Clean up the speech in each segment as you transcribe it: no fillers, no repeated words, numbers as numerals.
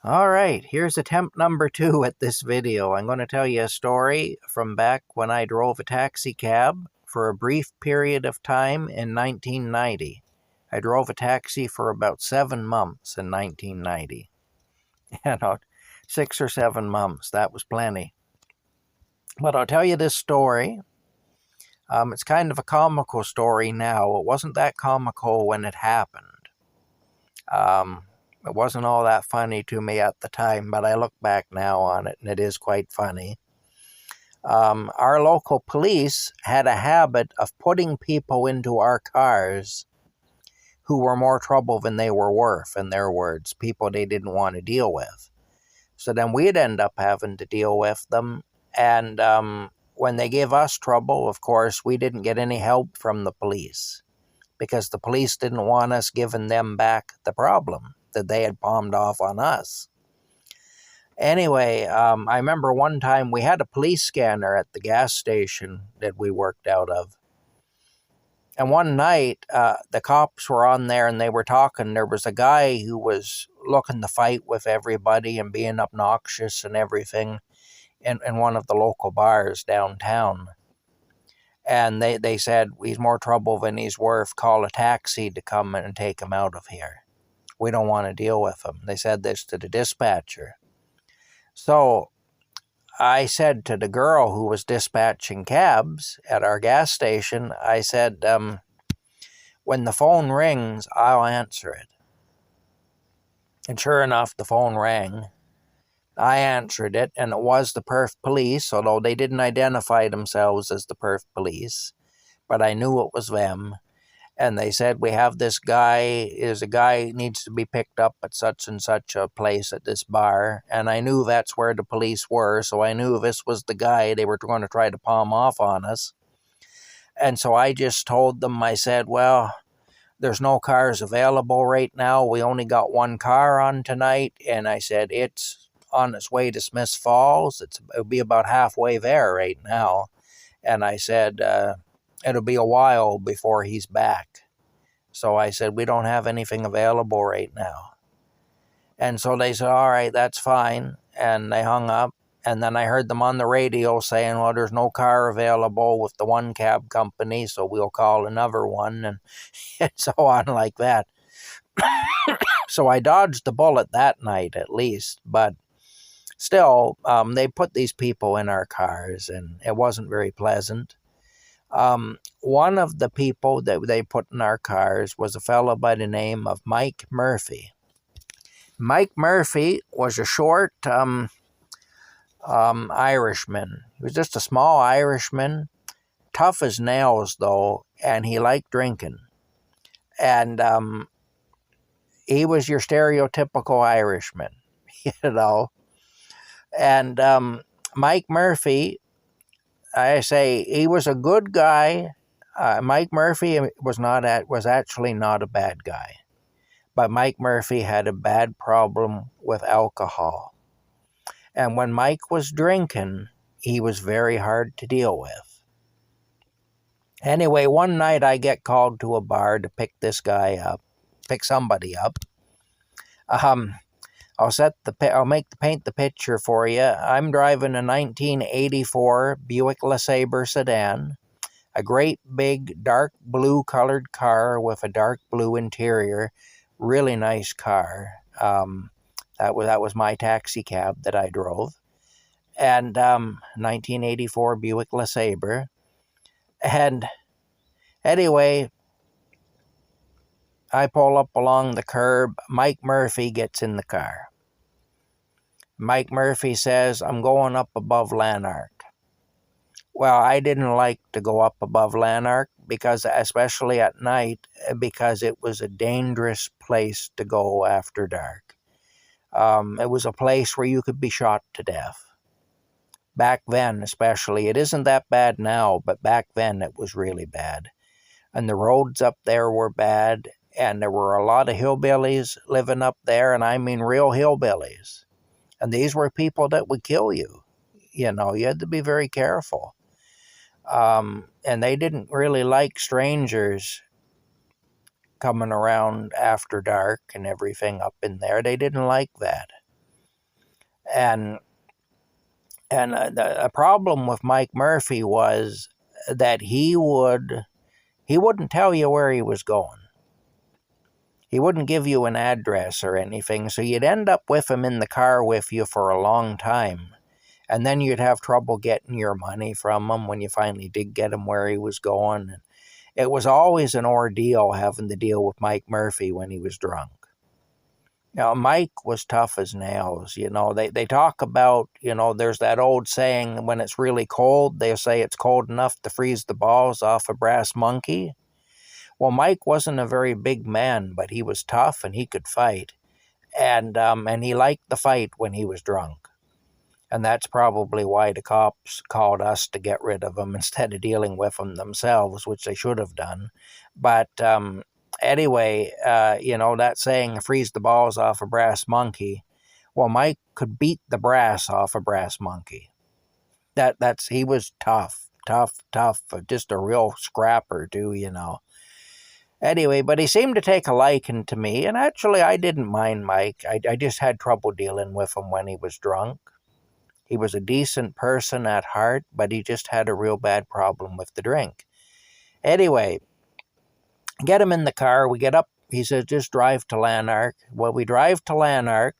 All right, here's attempt number 2 at this video. I'm going to tell you a story from back when I drove a taxi cab for a brief period of time in 1990. I drove a taxi for about 7 months in 1990. 6 or 7 months, that was plenty. But I'll tell you this story. It's kind of a comical story now. It wasn't that comical when it happened. It wasn't all that funny to me at the time, but I look back now on it and it is quite funny. Our local police had a habit of putting people into our cars who were more trouble than they were worth, in their words, people they didn't want to deal with. So then we'd end up having to deal with them. And when they gave us trouble, of course, we didn't get any help from the police because the police didn't want us giving them back the problem that they had palmed off on us. Anyway, I remember one time we had a police scanner at the gas station that we worked out of. And one night, the cops were on there and they were talking. There was a guy who was looking to fight with everybody and being obnoxious and everything in one of the local bars downtown. And they said, he's more trouble than he's worth. Call a taxi to come and take him out of here. We don't want to deal with him. They said this to the dispatcher. So I said to the girl who was dispatching cabs at our gas station, I said, when the phone rings, I'll answer it. And sure enough, the phone rang. I answered it, and it was the Perth police, although they didn't identify themselves as the Perth police. But I knew it was them. And they said, we have this guy, is a guy needs to be picked up at such and such a place at this bar. And I knew that's where the police were, so I knew this was the guy they were going to try to palm off on us. And so I just told them, I said, well, there's no cars available right now. We only got one car on tonight. And I said, it's on its way to Smiths Falls. It'll be about halfway there right now. And I said, it'll be a while before he's back. So I said, we don't have anything available right now. And so they said, all right, that's fine. And they hung up. And then I heard them on the radio saying, well, there's no car available with the one cab company, so we'll call another one, and so on like that. So I dodged the bullet that night at least. But still, they put these people in our cars, and it wasn't very pleasant. One of the people that they put in our cars was a fellow by the name of Mike Murphy. Mike Murphy was a short Irishman. He was just a small Irishman, tough as nails though, and he liked drinking. And he was your stereotypical Irishman, you know. And Mike Murphy, I say, he was a good guy. Mike Murphy was actually not a bad guy. But Mike Murphy had a bad problem with alcohol. And when Mike was drinking, he was very hard to deal with. Anyway, one night I get called to a bar to pick somebody up. I'll paint the picture for you. I'm driving a 1984 Buick LeSabre sedan, a great big dark blue colored car with a dark blue interior, really nice car. That was my taxi cab that I drove, and 1984 Buick LeSabre. And anyway, I pull up along the curb. Mike Murphy gets in the car. Mike Murphy says, I'm going up above Lanark. Well, I didn't like to go up above Lanark, because, especially at night, because it was a dangerous place to go after dark. It was a place where you could be shot to death. Back then, especially. It isn't that bad now, but back then it was really bad. And the roads up there were bad, and there were a lot of hillbillies living up there, and I mean real hillbillies. And these were people that would kill you. You know, you had to be very careful. And they didn't really like strangers coming around after dark and everything up in there. They didn't like that. And the problem with Mike Murphy was that he wouldn't tell you where he was going. He wouldn't give you an address or anything, so you'd end up with him in the car with you for a long time. And then you'd have trouble getting your money from him when you finally did get him where he was going. It was always an ordeal having to deal with Mike Murphy when he was drunk. Now, Mike was tough as nails. They talk about, there's that old saying, when it's really cold, they say it's cold enough to freeze the balls off a brass monkey. Well, Mike wasn't a very big man, but he was tough and he could fight. And he liked the fight when he was drunk. And that's probably why the cops called us to get rid of him instead of dealing with him themselves, which they should have done. But anyway, that saying, freeze the balls off a brass monkey. Well, Mike could beat the brass off a brass monkey. He was tough, just a real scrapper too, Anyway, but he seemed to take a liking to me, and actually I didn't mind Mike. I just had trouble dealing with him when he was drunk. He was a decent person at heart, but he just had a real bad problem with the drink. Anyway, get him in the car. We get up. He says, just drive to Lanark. Well, we drive to Lanark.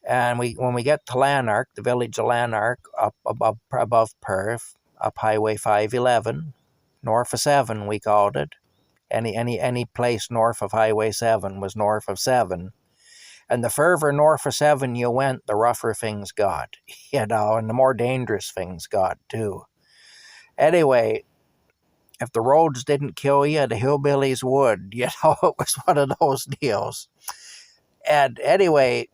And when we get to Lanark, the village of Lanark, up above Perth, up Highway 511, north of 7, we called it. Any place north of Highway 7 was north of 7. And the further north of 7 you went, the rougher things got, and the more dangerous things got, too. Anyway, if the roads didn't kill you, the hillbillies would. It was one of those deals. And anyway,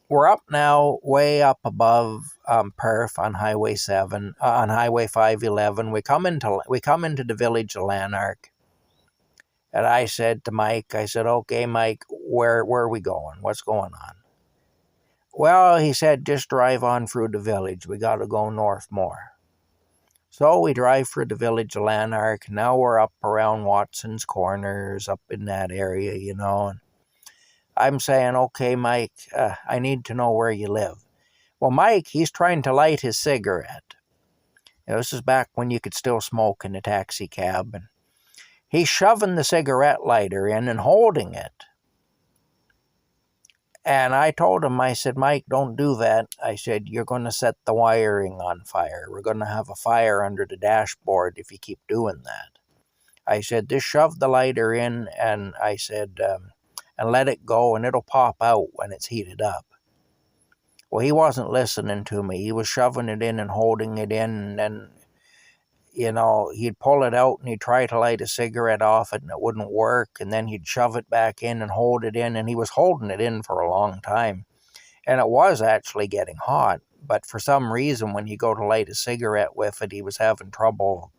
we're up now, way up above Perth on Highway 7, on Highway 511. We come into the village of Lanark. And I said to Mike, okay, Mike, where are we going? What's going on? Well, he said, just drive on through the village. We got to go north more. So we drive through the village of Lanark. Now we're up around Watson's Corners, up in that area, And I'm saying, okay, Mike, I need to know where you live. Well, Mike, he's trying to light his cigarette. This is back when you could still smoke in a taxi cab, and he's shoving the cigarette lighter in and holding it. And I told him, I said, Mike, don't do that. I said, you're going to set the wiring on fire. We're going to have a fire under the dashboard if you keep doing that. I said, just shove the lighter in, and I said, and let it go, and it'll pop out when it's heated up. Well, he wasn't listening to me. He was shoving it in and holding it in, and then he'd pull it out and he'd try to light a cigarette off it and it wouldn't work. And then he'd shove it back in and hold it in. And he was holding it in for a long time. And it was actually getting hot. But for some reason, when you go to light a cigarette with it, he was having trouble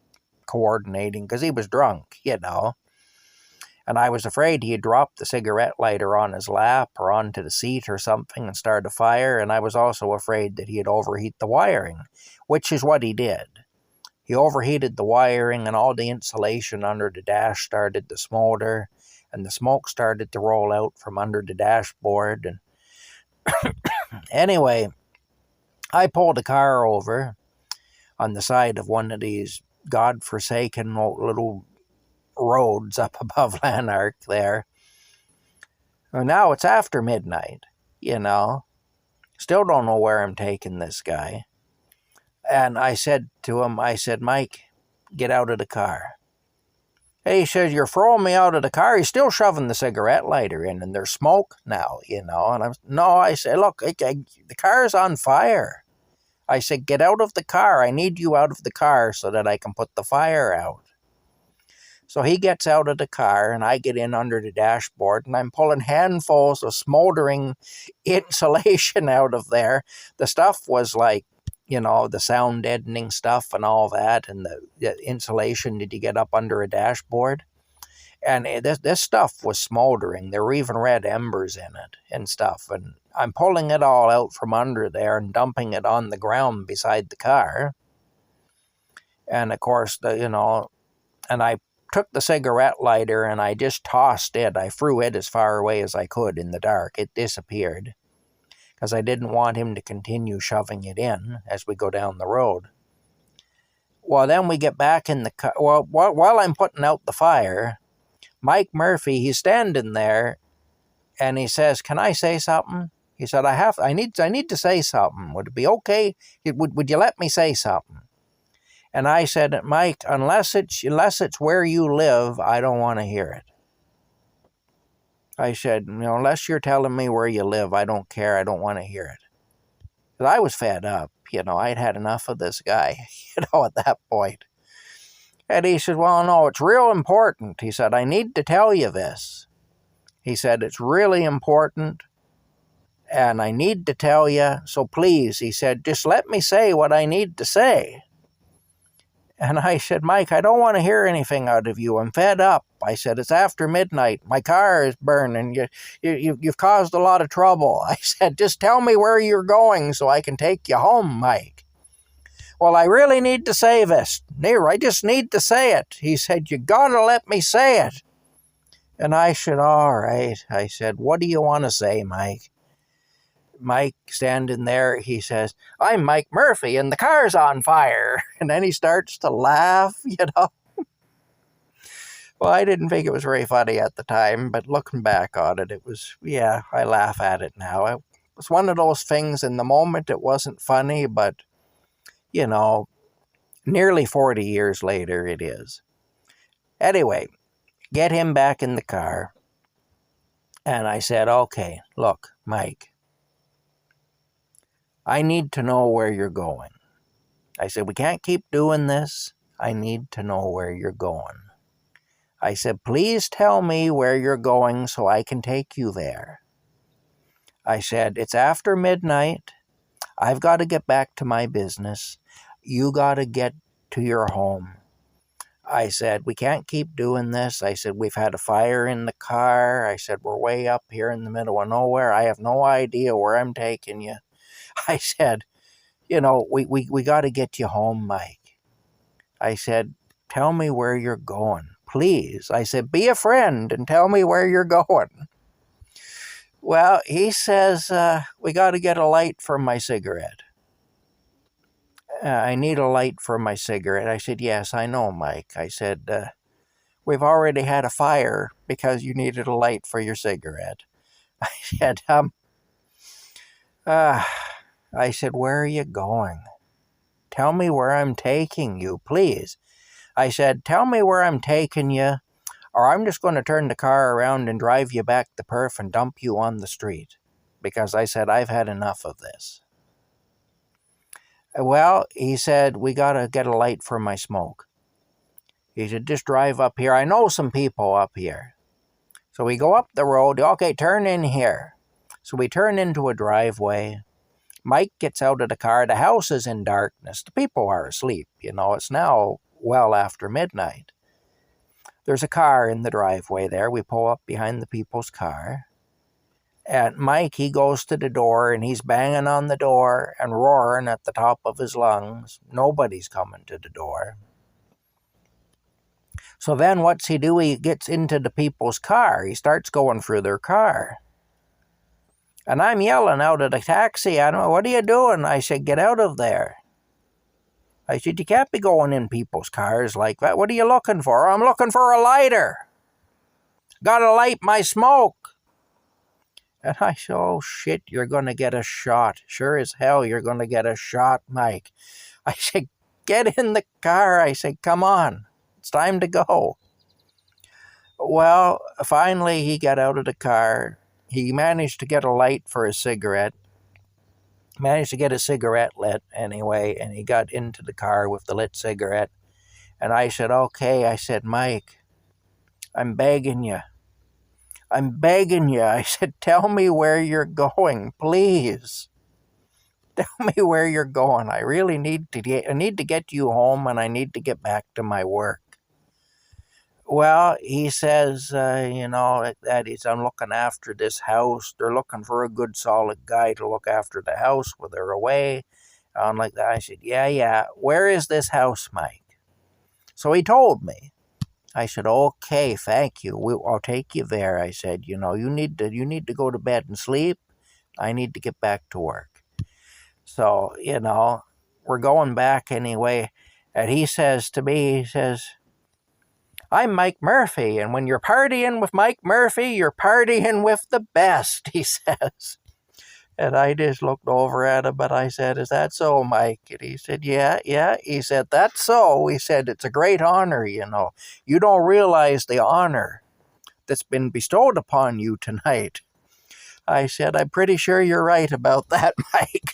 coordinating because he was drunk, And I was afraid he'd drop the cigarette lighter on his lap or onto the seat or something and start a fire. And I was also afraid that he'd overheat the wiring, which is what he did. He overheated the wiring and all the insulation under the dash started to smolder and the smoke started to roll out from under the dashboard. And anyway, I pulled the car over on the side of one of these godforsaken little roads up above Lanark there. And now it's after midnight, Still don't know where I'm taking this guy. And I said to him, Mike, get out of the car. He says, you're throwing me out of the car. He's still shoving the cigarette lighter in, and there's smoke now, And I said, look, the car's on fire. I said, get out of the car. I need you out of the car so that I can put the fire out. So he gets out of the car, and I get in under the dashboard, and I'm pulling handfuls of smoldering insulation out of there. The stuff was like, the sound deadening stuff and all that, and the insulation that you get up under a dashboard. And this stuff was smoldering. There were even red embers in it and stuff. And I'm pulling it all out from under there and dumping it on the ground beside the car. And of course, and I took the cigarette lighter and I just tossed it. I threw it as far away as I could in the dark. It disappeared. because I didn't want him to continue shoving it in as we go down the road. Well, then we get back in the car. Well, while I'm putting out the fire, Mike Murphy, he's standing there, and he says, "Can I say something?" He said, I need to say something. Would it be okay? Would you let me say something?" And I said, "Mike, unless it's where you live, I don't want to hear it." I said, "Unless you're telling me where you live, I don't care. I don't want to hear it." Because I was fed up. I'd had enough of this guy, at that point. And he said, "Well, no, it's real important." He said, "I need to tell you this." He said, "It's really important, and I need to tell you, so please," he said, "just let me say what I need to say." And I said, "Mike, I don't want to hear anything out of you. I'm fed up." I said, "It's after midnight. My car is burning. You've caused a lot of trouble." I said, "Just tell me where you're going so I can take you home, Mike." "Well, I really need to say this. I just need to say it." He said, "You gotta let me say it." And I said, "All right." I said, "What do you want to say, Mike?" Mike standing there, he says, "I'm Mike Murphy and the car's on fire." And then he starts to laugh. Well, I didn't think it was very funny at the time, but looking back on it, it was, I laugh at it now. It was one of those things in the moment, it wasn't funny, but, nearly 40 years later, it is. Anyway, get him back in the car. And I said, "Okay, look, Mike, I need to know where you're going." I said, "We can't keep doing this. I need to know where you're going." I said, "Please tell me where you're going so I can take you there." I said, "It's after midnight. I've got to get back to my business. You got to get to your home." I said, "We can't keep doing this." I said, "We've had a fire in the car." I said, "We're way up here in the middle of nowhere. I have no idea where I'm taking you." I said, we got to get you home, Mike." I said, "Tell me where you're going, please." I said, "Be a friend and tell me where you're going." Well, he says, "We got to get a light for my cigarette." "I need a light for my cigarette." I said, "Yes, I know, Mike." I said, "We've already had a fire because you needed a light for your cigarette." I said, I said, "Where are you going? Tell me where I'm taking you, please." I said, "Tell me where I'm taking you, or I'm just going to turn the car around and drive you back to Perth and dump you on the street." Because I said, "I've had enough of this." Well, he said, "We got to get a light for my smoke." He said, "Just drive up here. I know some people up here." So we go up the road. "Okay, turn in here." So we turn into a driveway. Mike gets out of the car. The house is in darkness. The people are asleep. It's now well after midnight. There's a car in the driveway there. We pull up behind the people's car. And Mike, he goes to the door and he's banging on the door and roaring at the top of his lungs. Nobody's coming to the door. So then what's he do? He gets into the people's car. He starts going through their car. And I'm yelling out at the taxi. I don't know, "What are you doing?" I said, "Get out of there." I said, "You can't be going in people's cars like that. What are you looking for?" "I'm looking for a lighter. Gotta light my smoke." And I said, "Oh, shit, you're going to get a shot. Sure as hell, you're going to get a shot, Mike." I said, "Get in the car." I said, "Come on. It's time to go." Well, finally, he got out of the car. He managed to get a light for his cigarette. Managed to get a cigarette lit anyway, and he got into the car with the lit cigarette. And I said, "Okay," I said, "Mike, I'm begging you. I'm begging you." I said, "Tell me where you're going, please. Tell me where you're going. I really need to get you home, and I need to get back to my work." Well, he says, that is, "I'm looking after this house. They're looking for a good, solid guy to look after the house while they're away." Like that. I said, yeah. "Where is this house, Mike?" So he told me. I said, "Okay, thank you. I'll take you there." I said, "You need to go to bed and sleep. I need to get back to work. So, we're going back anyway. And he says to me, he says, I'm Mike Murphy, and when you're partying with Mike Murphy, you're partying with the best, he says. And I just looked over at him and I said, is that so, Mike? And he said, yeah. He said, that's so. He said, it's a great honor, You don't realize the honor that's been bestowed upon you tonight. I said, I'm pretty sure you're right about that, Mike.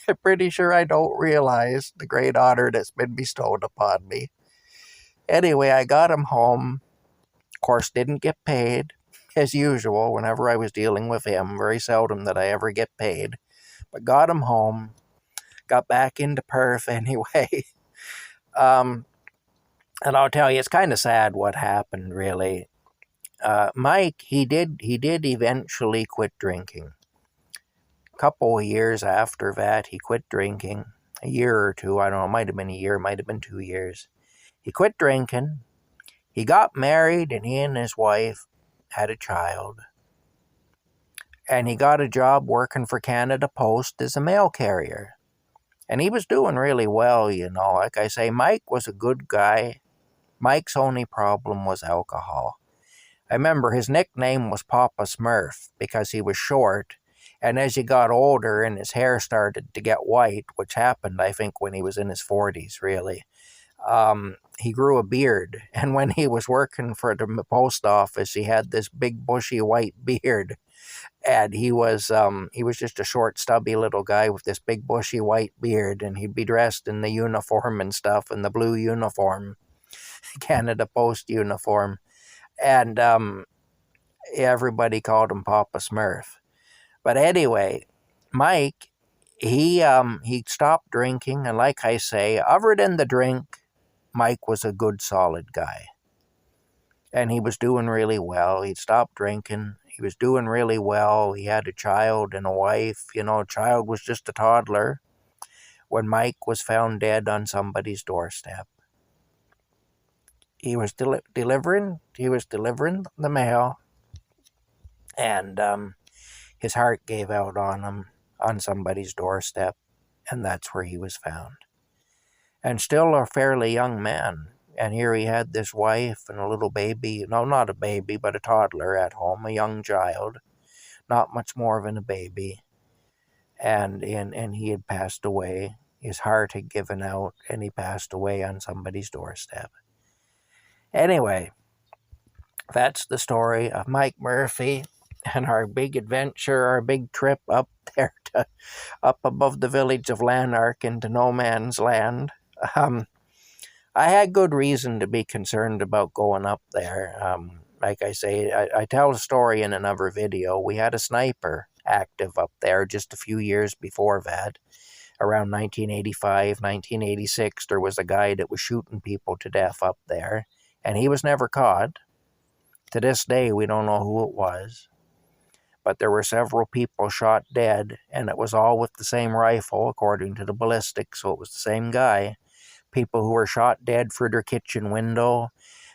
I'm pretty sure I don't realize the great honor that's been bestowed upon me. Anyway, I got him home. Of course, didn't get paid, as usual, whenever I was dealing with him. Very seldom that I ever get paid. But got him home. Got back into Perth anyway. And I'll tell you, it's kind of sad what happened, really. Mike, he did eventually quit drinking. A couple of years after that, he quit drinking. A year or two, I don't know, it might have been a year, might have been 2 years. He quit drinking. He got married, and he and his wife had a child. And he got a job working for Canada Post as a mail carrier. And he was doing really well, Like I say, Mike was a good guy. Mike's only problem was alcohol. I remember his nickname was Papa Smurf because he was short. And as he got older and his hair started to get white, which happened, I think, when he was in his 40s, really, he grew a beard. And when he was working for the post office, he had this big bushy white beard. And he was just a short, stubby little guy with this big bushy white beard, and he'd be dressed in the uniform and stuff, in the blue uniform, Canada Post uniform. And everybody called him Papa Smurf. But anyway, Mike, he stopped drinking, and like I say, other than the drink, Mike was a good, solid guy. And he was doing really well. He'd stopped drinking. He was doing really well. He had a child and a wife. Child was just a toddler when Mike was found dead on somebody's doorstep. He was delivering the mail, and his heart gave out on him on somebody's doorstep, and that's where he was found. And still a fairly young man. And here he had this wife and a little baby. No, not a baby, but a toddler at home, a young child. Not much more than a baby. And he had passed away. His heart had given out, and he passed away on somebody's doorstep. Anyway, that's the story of Mike Murphy and our big adventure, our big trip up there up above the village of Lanark into no man's land. I had good reason to be concerned about going up there. Like I say, I tell a story in another video. We had a sniper active up there just a few years before that. Around 1985, 1986, there was a guy that was shooting people to death up there, and he was never caught. To this day, we don't know who it was. But there were several people shot dead, and it was all with the same rifle, according to the ballistics, so it was the same guy. People who were shot dead through their kitchen window.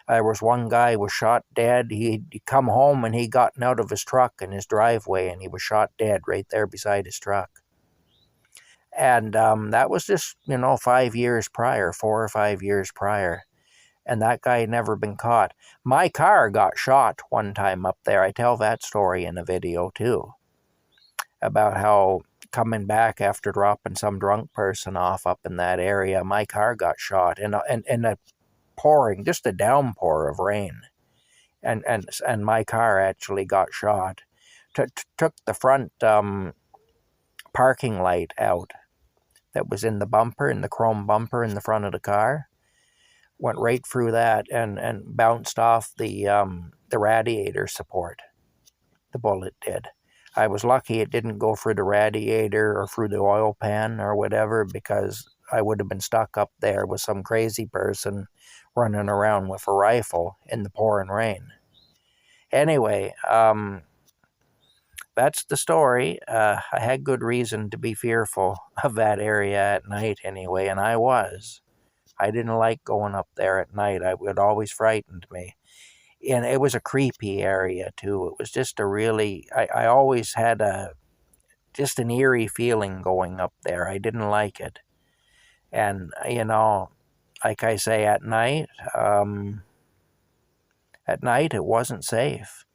There was one guy who was shot dead. He'd come home and he'd gotten out of his truck in his driveway, and he was shot dead right there beside his truck. And that was just, 5 years prior, 4 or 5 years prior. And that guy had never been caught. My car got shot one time up there. I tell that story in a video too. About how coming back after dropping some drunk person off up in that area, my car got shot in a pouring, just a downpour of rain. And my car actually got shot. Took the front parking light out that was in the bumper, in the chrome bumper in the front of the car. Went right through that and bounced off the radiator support. The bullet did. I was lucky it didn't go through the radiator or through the oil pan or whatever, because I would have been stuck up there with some crazy person running around with a rifle in the pouring rain. Anyway, that's the story. I had good reason to be fearful of that area at night anyway, and I was. I didn't like going up there at night. It always frightened me. and it was a creepy area too. It was just a really, I always had just an eerie feeling going up there. I didn't like it. And, like I say, at night it wasn't safe.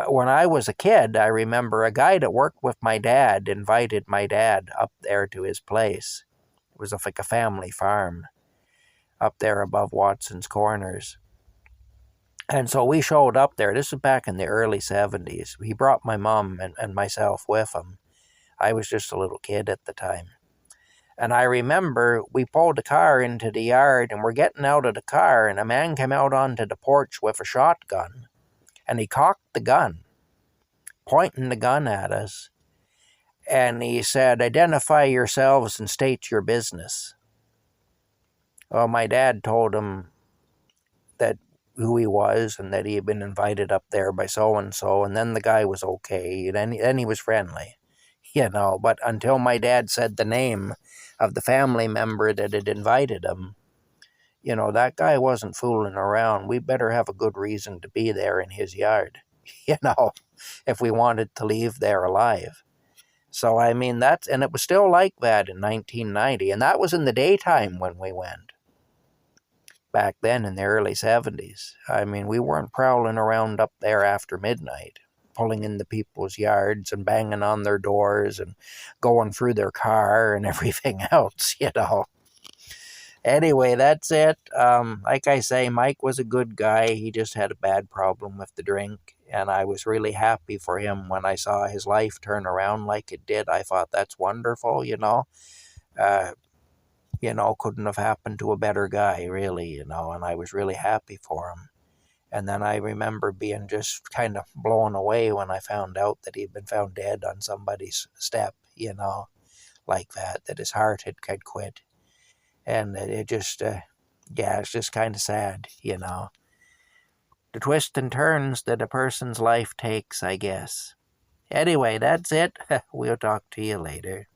When I was a kid, I remember a guy that worked with my dad invited my dad up there to his place. It was like a family farm up there above Watson's Corners. And so we showed up there. This was back in the early 70s. He brought my mom and myself with him. I was just a little kid at the time. And I remember we pulled the car into the yard and we're getting out of the car, and a man came out onto the porch with a shotgun. And he cocked the gun, pointing the gun at us. And he said, "Identify yourselves and state your business." Well, my dad told him that who he was and that he had been invited up there by so-and-so. And then the guy was okay. Then he was friendly, But until my dad said the name of the family member that had invited him, that guy wasn't fooling around. We better have a good reason to be there in his yard, if we wanted to leave there alive. So, and it was still like that in 1990. And that was in the daytime when we went. Back then in the early 70s. We weren't prowling around up there after midnight, pulling into people's yards and banging on their doors and going through their car and everything else, Anyway, that's it. Like I say, Mike was a good guy. He just had a bad problem with the drink. And I was really happy for him when I saw his life turn around like it did. I thought, that's wonderful, couldn't have happened to a better guy, really, and I was really happy for him. And then I remember being just kind of blown away when I found out that he'd been found dead on somebody's step, like that his heart had quit. And it just, it's just kind of sad, The twists and turns that a person's life takes, I guess. Anyway, that's it. We'll talk to you later.